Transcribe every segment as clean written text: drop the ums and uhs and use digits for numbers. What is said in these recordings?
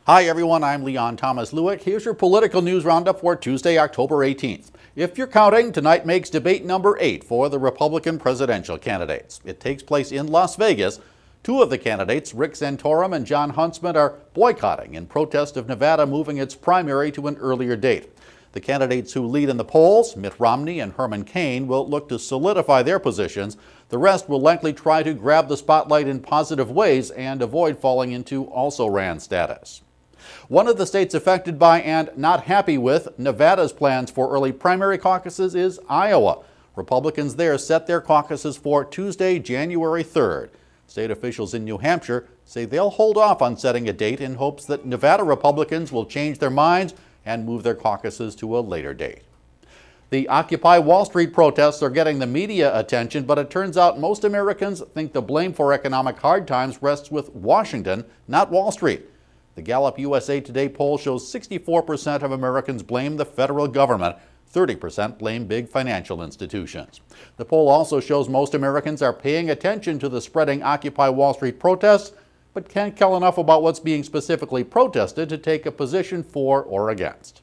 Hi everyone, I'm Leon Thomas Lewick. Here's your political news roundup for Tuesday, October 18th. If you're counting, tonight makes debate number 8 for the Republican presidential candidates. It takes place in Las Vegas. Two of the candidates, Rick Santorum and John Huntsman, are boycotting in protest of Nevada moving its primary to an earlier date. The candidates who lead in the polls, Mitt Romney and Herman Cain, will look to solidify their positions. The rest will likely try to grab the spotlight in positive ways and avoid falling into also-ran status. One of the states affected by and not happy with Nevada's plans for early primary caucuses is Iowa. Republicans there set their caucuses for Tuesday, January 3rd. State officials in New Hampshire say they'll hold off on setting a date in hopes that Nevada Republicans will change their minds and move their caucuses to a later date. The Occupy Wall Street protests are getting the media attention, but it turns out most Americans think the blame for economic hard times rests with Washington, not Wall Street. The Gallup USA Today poll shows 64% of Americans blame the federal government, 30% blame big financial institutions. The poll also shows most Americans are paying attention to the spreading Occupy Wall Street protests, but can't tell enough about what's being specifically protested to take a position for or against.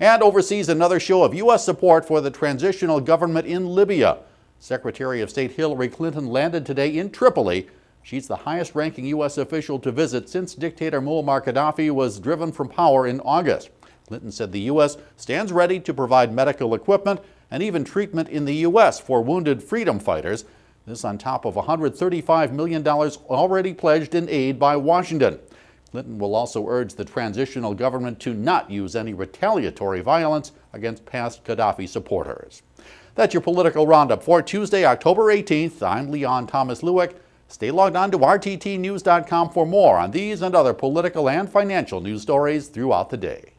And overseas, another show of U.S. support for the transitional government in Libya. Secretary of State Hillary Clinton landed today in Tripoli. She's the highest-ranking U.S. official to visit since dictator Muammar Qadhafi was driven from power in August. Clinton said the U.S. stands ready to provide medical equipment and even treatment in the U.S. for wounded freedom fighters. This on top of $135 million already pledged in aid by Washington. Clinton will also urge the transitional government to not use any retaliatory violence against past Qadhafi supporters. That's your political roundup for Tuesday, October 18th. I'm Leon Thomas Lewick. Stay logged on to rttnews.com for more on these and other political and financial news stories throughout the day.